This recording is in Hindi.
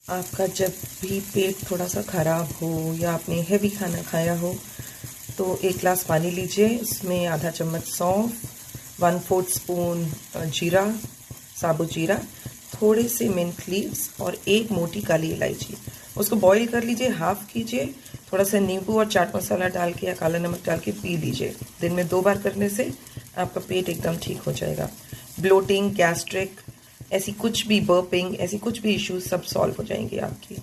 आपका जब भी पेट थोड़ा सा ख़राब हो या आपने हेवी खाना खाया हो तो 1 ग्लास पानी लीजिए, इसमें आधा चम्मच सौंफ, 1/4 स्पून जीरा, साबुत जीरा, थोड़े से मिंट लीव्स और एक मोटी काली इलायची। उसको बॉईल कर लीजिए, हाफ़ कीजिए, थोड़ा सा नींबू और चाट मसाला डाल के या काला नमक डाल के पी लीजिए। दिन में 2 बार करने से आपका पेट एकदम ठीक हो जाएगा। ब्लोटिंग, गैस्ट्रिक, ऐसी कुछ भी बर्पिंग, ऐसी कुछ भी इश्यूज सब सॉल्व हो जाएंगे आपकी।